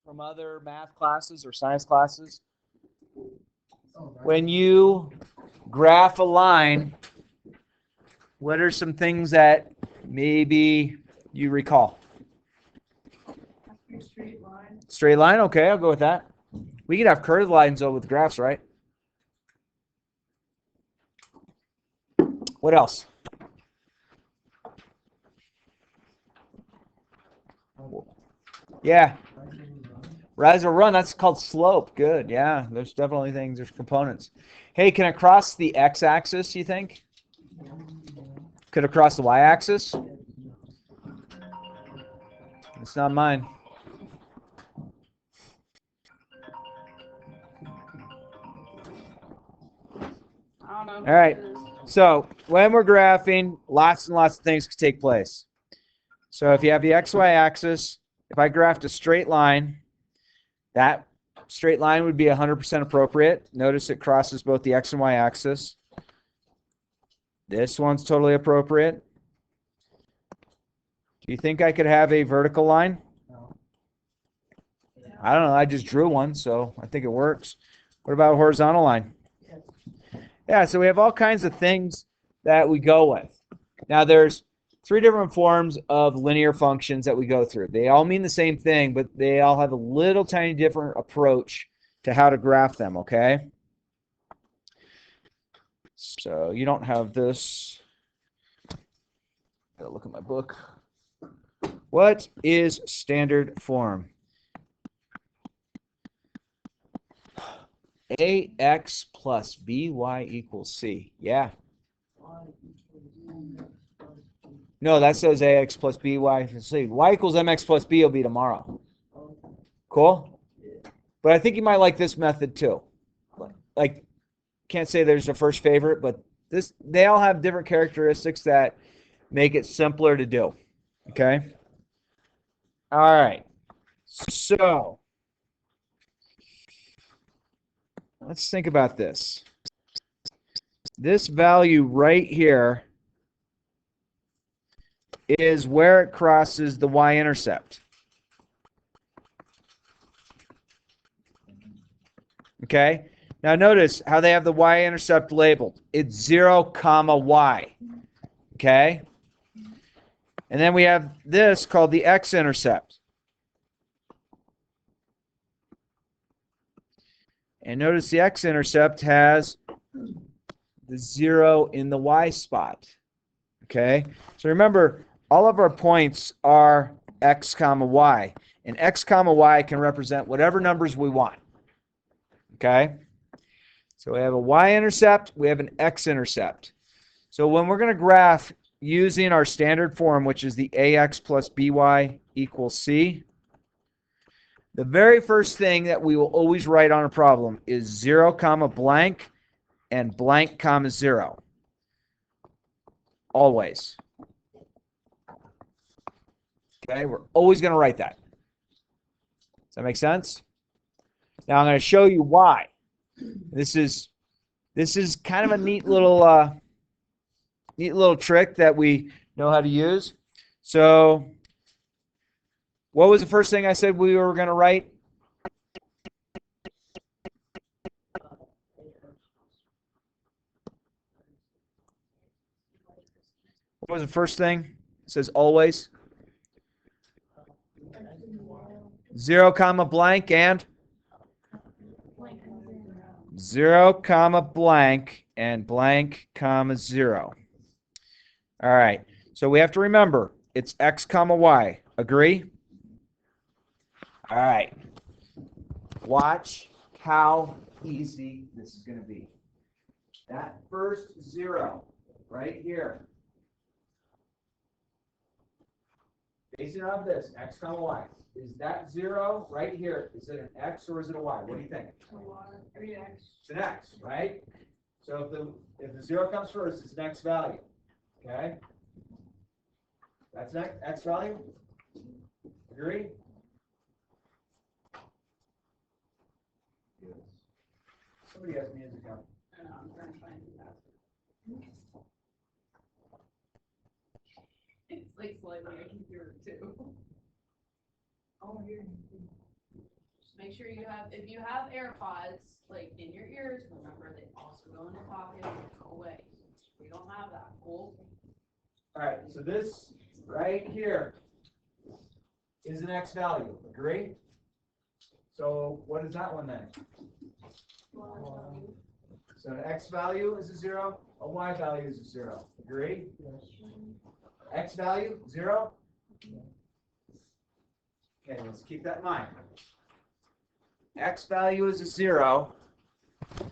from other math classes or science classes? When you graph a line, what are some things that maybe you recall? Straight line. Straight line, okay, I'll go with that. We could have curved lines though with graphs, right? What else? Yeah. Rise or run, that's called slope. Good, yeah. There's definitely things, there's components. Hey, can it cross the x-axis, you think? Could it cross the y-axis? It's not mine. I don't know. All right. So when we're graphing, lots and lots of things can take place. So if you have the xy axis, if I graphed a straight line, that straight line would be 100% appropriate. Notice it crosses both the x and y axis. This one's totally appropriate. Do you think I could have a vertical line? I don't know. I just drew one, so I think it works. What about a horizontal line? Yeah, so we have all kinds of things that we go with. Now, there's 3 different forms of linear functions that we go through. They all mean the same thing, but they all have a little tiny different approach to how to graph them, okay? So you don't have this. Gotta look at my book. What is standard form? AX plus BY equals C. Yeah. No, that says AX plus BY equals C. Y equals MX plus B will be tomorrow. Cool? But I think you might like this method too. Like, can't say there's a first favorite, but they all have different characteristics that make it simpler to do. Okay? All right. So, let's think about this. This value right here is where it crosses the y-intercept. Okay? Now notice how they have the y-intercept labeled. It's 0, comma, y. Okay? And then we have this called the x-intercept. And notice the x-intercept has the 0 in the y spot. Okay? So remember, all of our points are x comma y. And x comma y can represent whatever numbers we want. Okay? So we have a y-intercept, we have an x-intercept. So when we're going to graph using our standard form, which is the ax plus by equals c, the very first thing that we will always write on a problem is 0 comma blank and blank comma 0. Always. Okay, we're always going to write that. Does that make sense? Now I'm going to show you why. This is kind of a neat little trick that we know how to use. So, what was the first thing I said we were going to write? What was the first thing? It says always. 0 comma blank and 0 comma blank and blank comma 0. All right. So we have to remember it's x comma y. Agree? All right. Watch how easy this is going to be. That first 0 right here. Basing on this, x comma y. Is that 0 right here? Is it an x or is it a y? What do you think? It's an x, right? So if the 0 comes first, it's an x value. Okay? That's an x value. Agree? Yes. Somebody has music on. I'm trying to find that. It's like slightly, I can hear it too. Oh, here. make sure you have, if you have AirPods, like in your ears, remember they also go in your pocket and go away. We don't have that, cool? All right, so this right here is an x value. Agree? So what is that one then? So an x value is a 0, a y value is a 0. Agree? X value, 0. Okay, let's keep that in mind. X value is a 0. So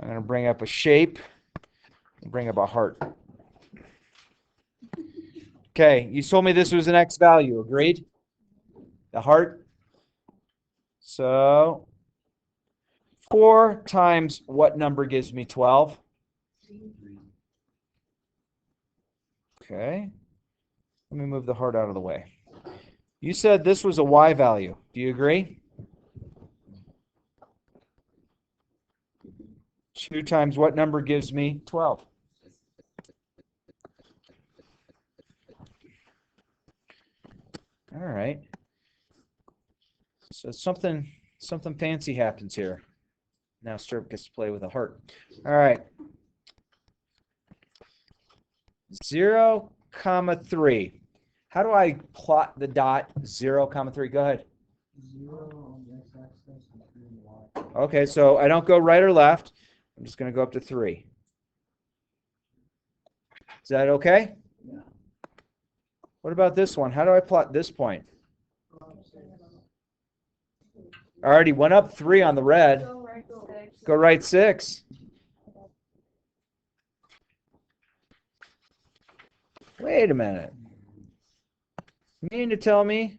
I'm going to bring up a shape and bring up a heart. Okay, you told me this was an x value. Agreed? The heart. So 4 times what number gives me 12? Okay. Let me move the heart out of the way. You said this was a y value. Do you agree? 2 times what number gives me 12? All right. So something fancy happens here. Now Stirp gets to play with a heart. All right. 0, 3. How do I plot the dot 0, 3? Go ahead. 0 on the x-axis and 3 on the y. Okay, so I don't go right or left. I'm just going to go up to 3. Is that okay? Yeah. What about this one? How do I plot this point? I already went up 3 on the red. Go right 6. Wait a minute. You mean to tell me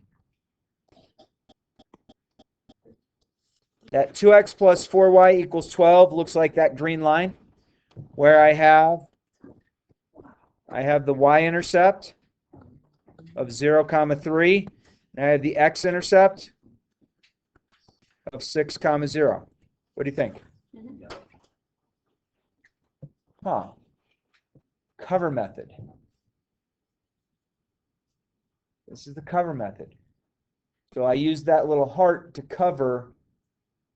that 2x plus 4y equals 12 looks like that green line where I have the y-intercept of 0, 3, and I have the x-intercept of 6, 0. What do you think? Huh. Cover method. This is the cover method. So I used that little heart to cover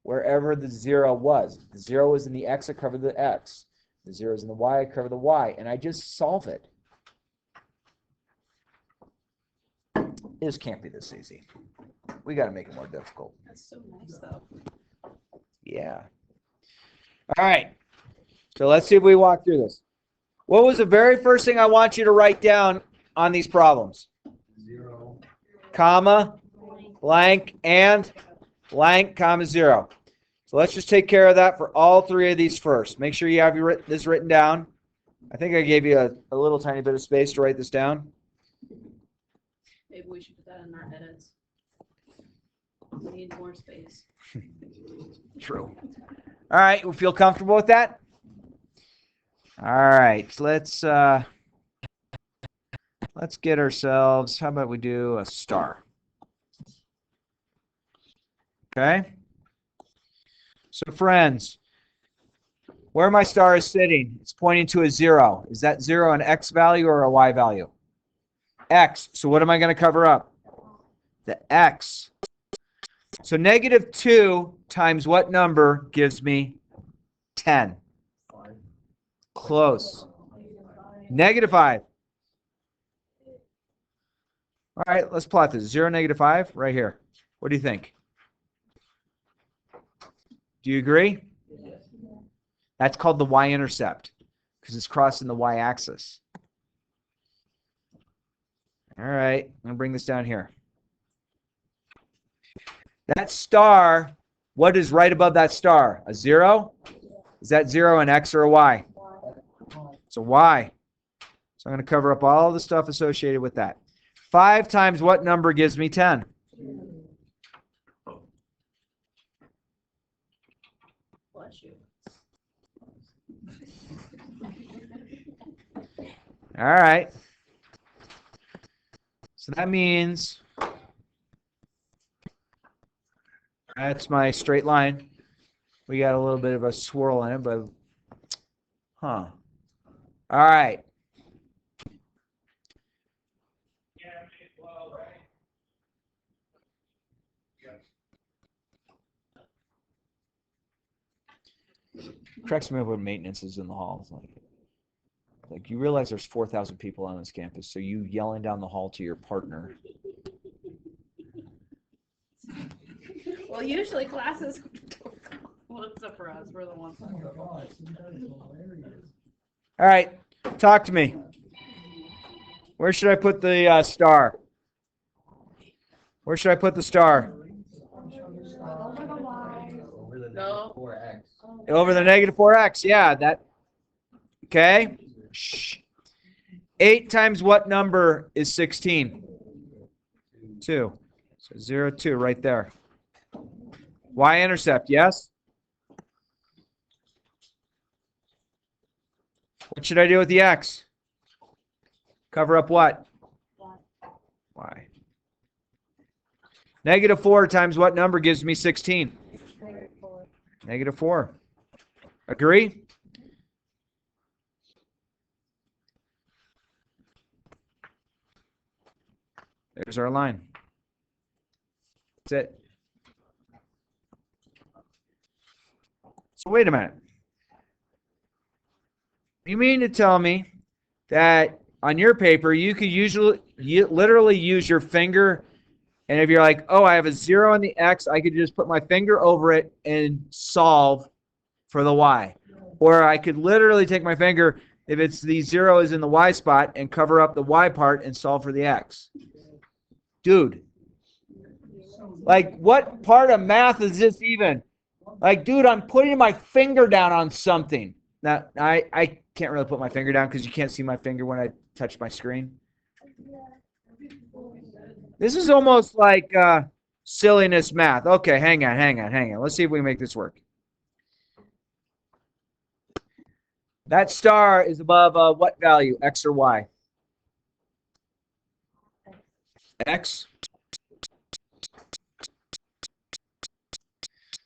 wherever the 0 was. The 0 is in the x, I cover the x. The 0 is in the y, I cover the y. And I just solve it. This can't be this easy. We got to make it more difficult. That's so nice, though. Yeah. All right. So let's see if we walk through this. What was the very first thing I want you to write down on these problems? 0. Comma, blank, and blank, comma, 0. So let's just take care of that for all 3 of these first. Make sure you have this written down. I think I gave you a little tiny bit of space to write this down. Maybe we should put that in our edits. We need more space. True. All right, we feel comfortable with that? All right, let's get ourselves, how about we do a star? Okay? So friends, where my star is sitting, it's pointing to a 0. Is that 0 an x value or a y value? X. So what am I going to cover up? The x. So -2 times what number gives me 10? 5. Close. -5. All right, let's plot this. 0, -5, right here. What do you think? Do you agree? Yes. That's called the y-intercept because it's crossing the y-axis. All right, I'm going to bring this down here. That star, what is right above that star? A 0? Is that 0 an x or a y? It's a y. So I'm going to cover up all the stuff associated with that. 5 times what number gives me 10? Bless you. All right. So that means that's my straight line. We got a little bit of a swirl in it, but All right. Cracks me up when maintenance is in the hall. It's like you realize there's 4,000 people on this campus, so you yelling down the hall to your partner. Well, usually classes, well, except for us, we're the ones that Oh my go. God, that is hilarious. All right, talk to me. Where should I put the star? Where should I put the star? Over the No. 4x. Over the negative 4x. Yeah, that. Okay. Shh. 8 times what number is 16? 2. So 0, 2 right there. Y-intercept, yes? What should I do with the x? Cover up what? Y. Negative 4 times what number gives me 16? Negative 4. Agree? There's our line. That's it. So wait a minute. You mean to tell me that on your paper you could literally use your finger, and if you're like, oh, I have a 0 on the x, I could just put my finger over it and solve for the y. Or I could literally take my finger, if it's the 0 is in the y spot, and cover up the y part and solve for the x. Dude, like what part of math is this even? Like, dude, I'm putting my finger down on something. Now, I can't really put my finger down because you can't see my finger when I touch my screen. This is almost like silliness math. Okay, hang on. Let's see if we can make this work. That star is above what value, x or y? X.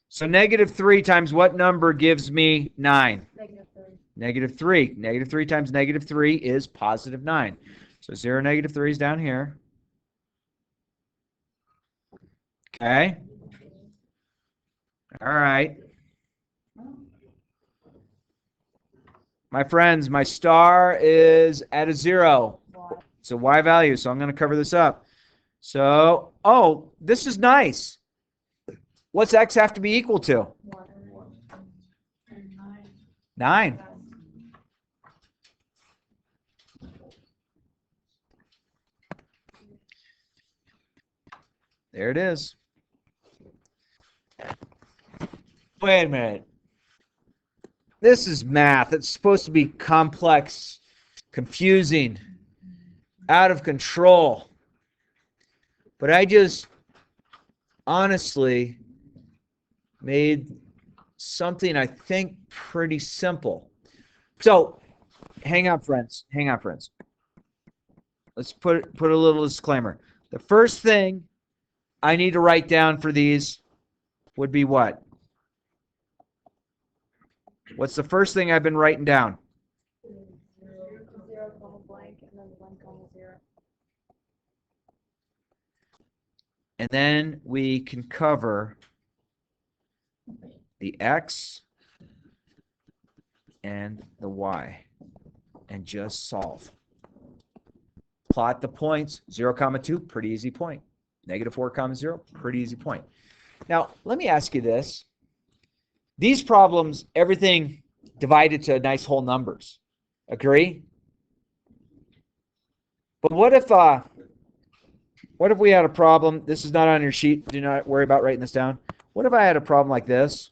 So negative 3 times what number gives me 9? Negative 3. Negative 3 times negative 3 is positive 9. So 0, negative 3 is down here. Okay. All right. My friends, my star is at a 0. It's a y value, so I'm going to cover this up. So, oh, this is nice. What's x have to be equal to? 9. There it is. Wait a minute. This is math. It's supposed to be complex, confusing, out of control. But I just honestly made something I think pretty simple. So, hang on, friends. Let's put a little disclaimer. The first thing I need to write down for these would be what? What's the first thing I've been writing down? 0, blank, and then blank, 0. And then we can cover the x and the y and just solve. Plot the points, 0, 2, pretty easy point. Negative 4, 0, pretty easy point. Now, let me ask you this. These problems, everything divided to nice whole numbers. Agree? But what if we had a problem? This is not on your sheet. Do not worry about writing this down. What if I had a problem like this?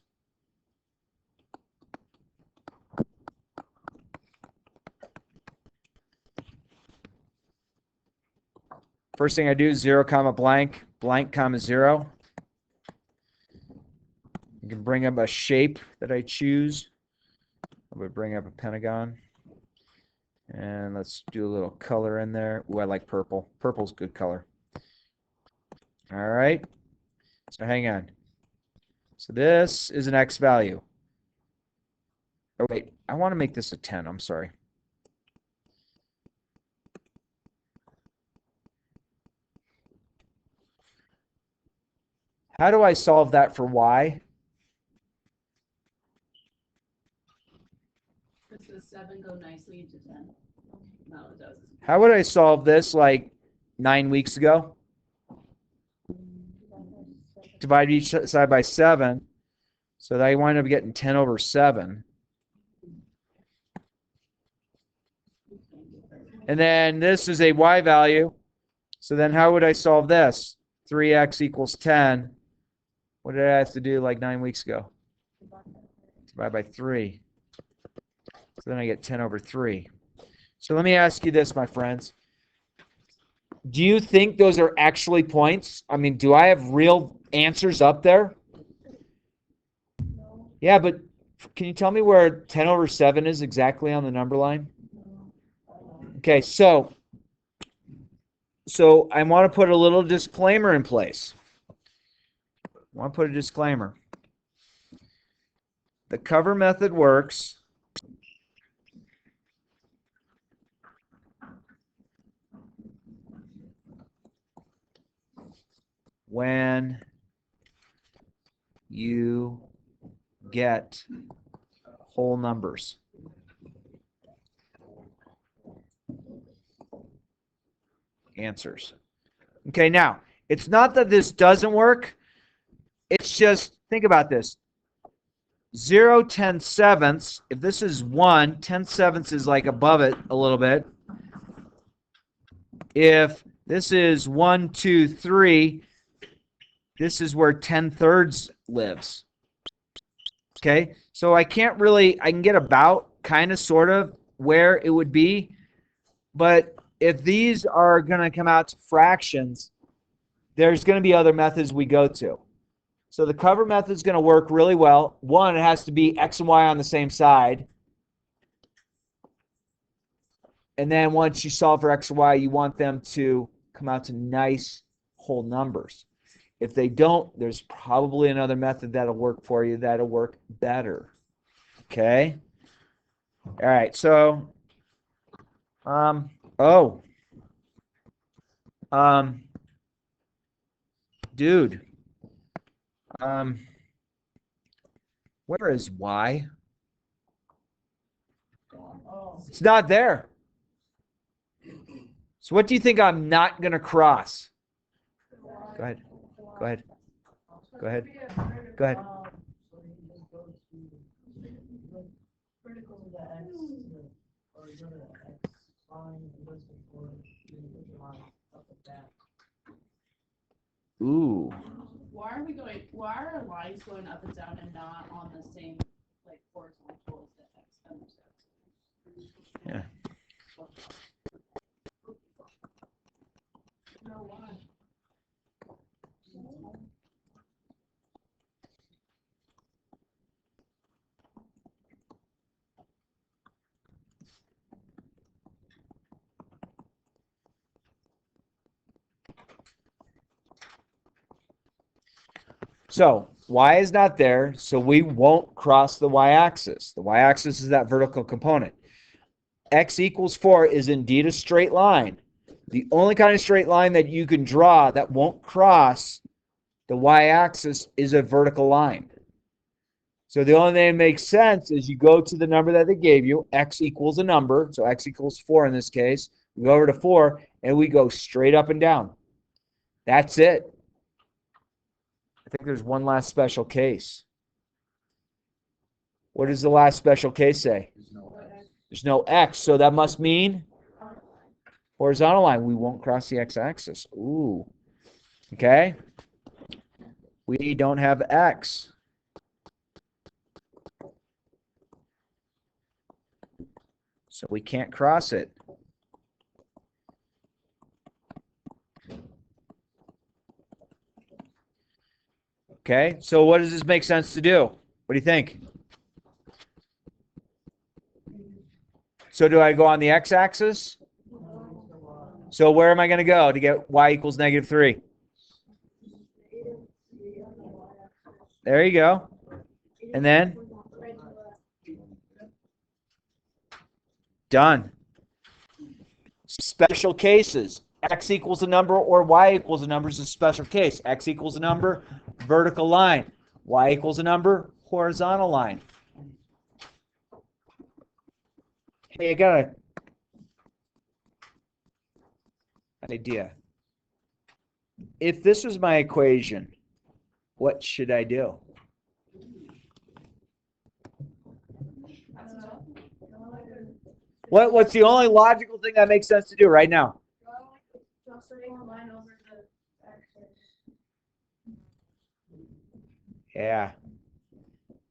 First thing I do is 0, blank, 0. You can bring up a shape that I choose. I would bring up a pentagon. And let's do a little color in there. Ooh, I like purple. Purple's a good color. All right. So hang on. So this is an x value. Oh, wait. I want to make this a 10. I'm sorry. How do I solve that for y? Does the 7 go nicely into 10? No, it doesn't. How would I solve this like 9 weeks ago? Divide each side by 7. So that I wind up getting 10 over 7. And then this is a y value. So then how would I solve this? 3x equals 10. What did I have to do like 9 weeks ago? Divide by 3. So then I get 10 over 3. So let me ask you this, my friends. Do you think those are actually points? I mean, do I have real answers up there? Yeah, but can you tell me where 10 over 7 is exactly on the number line? Okay, so I want to put a little disclaimer in place. I want to put a disclaimer. The cover method works when you get whole numbers. Answers. Okay, now, it's not that this doesn't work. It's just, think about this. 0, 10 sevenths, if this is 1, 10 sevenths is like above it a little bit. If this is 1, 2, 3, this is where 10 thirds lives. Okay, so I can get about kind of sort of where it would be, but if these are going to come out to fractions, there's going to be other methods we go to. So the cover method is going to work really well. One, it has to be x and y on the same side. And then once you solve for x and y, you want them to come out to nice whole numbers. If they don't, there's probably another method that'll work for you that'll work better. Okay? All right, so dude, where is y? It's not there. So what do you think I'm not going to cross? Go ahead. Go ahead. Go ahead. Go ahead. Critical to the x, or go to the x line and goes before the line up and back. Ooh. Why are our lines going up and down and not on the same, like, horizontal as the x intercepts? Yeah. No, why? So y is not there, so we won't cross the y-axis. The y-axis is that vertical component. X equals 4 is indeed a straight line. The only kind of straight line that you can draw that won't cross the y-axis is a vertical line. So the only thing that makes sense is you go to the number that they gave you, x equals a number, so x equals 4 in this case. We go over to 4, and we go straight up and down. That's it. I think there's one last special case. What does the last special case say? There's no x, so that must mean horizontal line. We won't cross the x-axis. Ooh. Okay? We don't have x. So we can't cross it. Okay, so what does this make sense to do? What do you think? So do I go on the x-axis? So where am I going to go to get y equals -3? There you go. And then? Done. Special cases. X equals a number or Y equals a number is a special case. X equals a number, vertical line. Y equals a number, horizontal line. Hey, I got an idea. If this was my equation, what should I do? What's the only logical thing that makes sense to do right now? Yeah.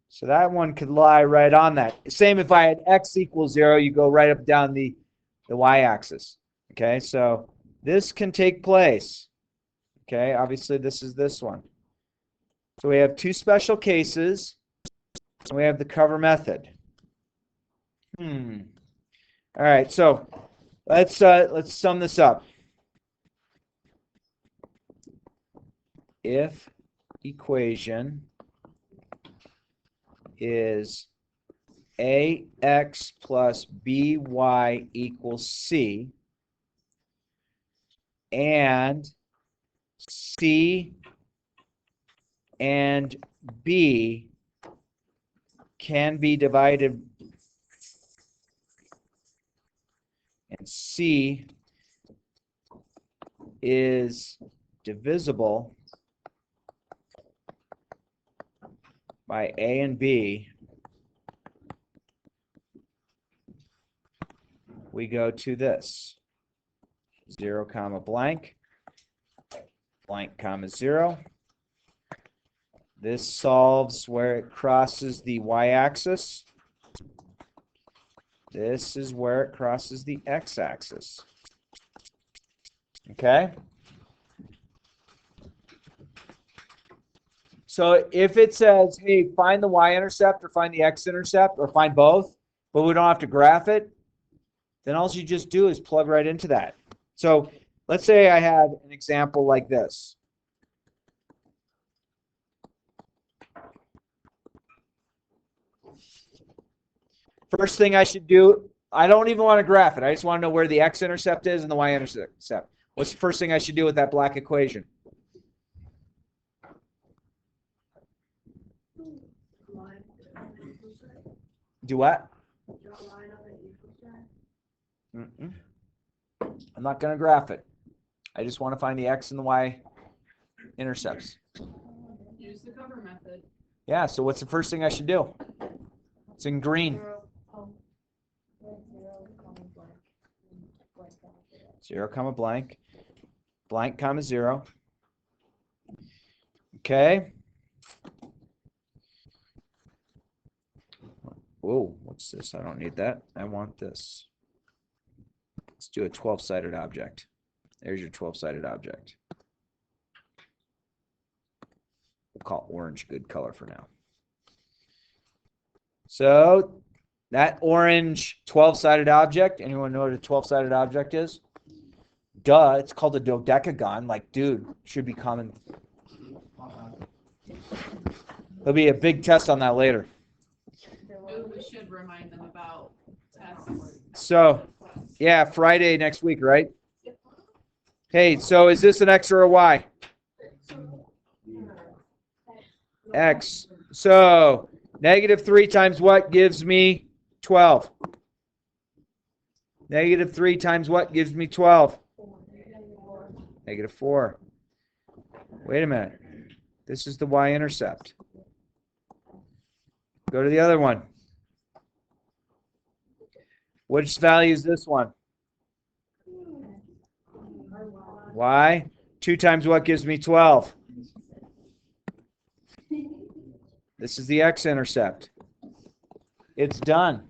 So that one could lie right on that. Same if I had x equals 0, you go right up down the y-axis. Okay, so this can take place. Okay, obviously this is this one. So we have two special cases, and we have the cover method. All right, so let's sum this up. If equation is ax plus by equals c, and c and b can be divided, and c is divisible by a and b, we go to this 0 comma blank, blank comma 0. This solves where it crosses the y-axis. This is where it crosses the x-axis. Okay? So if it says, hey, find the y-intercept or find the x-intercept or find both, but we don't have to graph it, then all you just do is plug right into that. So let's say I had an example like this. First thing I should do, I don't even want to graph it. I just want to know where the x-intercept is and the y-intercept. What's the first thing I should do with that black equation? Do what? I'm not going to graph it. I just want to find the x and the y intercepts. Use the cover method. Yeah, so what's the first thing I should do? It's in green. 0 comma blank, blank comma 0. Okay. Whoa, what's this? I don't need that. I want this. Let's do a 12-sided object. There's your 12-sided object. We'll call orange good color for now. So that orange 12-sided object, anyone know what a 12-sided object is? Duh, it's called a dodecagon. Like, dude, should be common. There'll be a big test on that later. We should remind them about tests. So, yeah, Friday next week, right? Hey, so is this an X or a Y? X. So, -3 times what gives me 12? -3 times what gives me 12? -4. Wait a minute. This is the y-intercept. Go to the other one. Which value is this one? Y. 2 times what gives me 12? This is the x-intercept. It's done.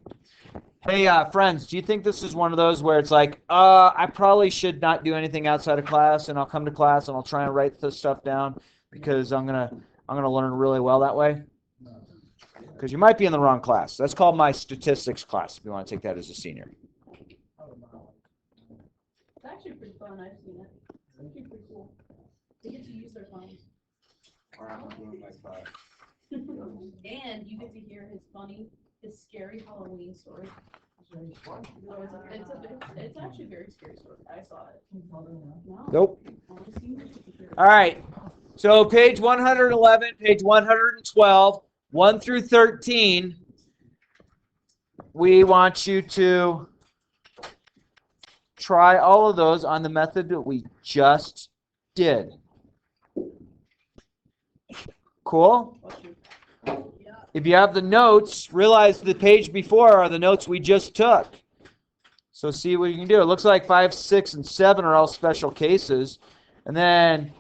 Hey, friends, do you think this is one of those where it's like, I probably should not do anything outside of class, and I'll come to class and I'll try and write this stuff down because I'm gonna learn really well that way? Because you might be in the wrong class. That's called my statistics class if you want to take that as a senior. It's actually pretty fun. I've seen it. It's actually pretty cool. They get to use their phones. And you get to hear his scary Halloween story. It's actually a very scary story. I saw it. No. Nope. Only seen it. All right. So page 111, page 112, 1 through 13, we want you to try all of those on the method that we just did. Cool? If you have the notes, realize the page before are the notes we just took. So see what you can do. It looks like 5, 6, and 7 are all special cases. And then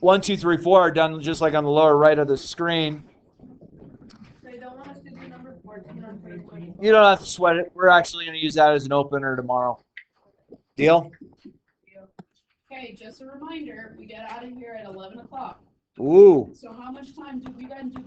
1, 2, 3, 4 are done just like on the lower right of the screen. They don't want us to do number 14 on page 1. You don't have to sweat it. We're actually going to use that as an opener tomorrow. Deal? Okay, just a reminder, we get out of here at 11 o'clock. Ooh. So how much time do we then do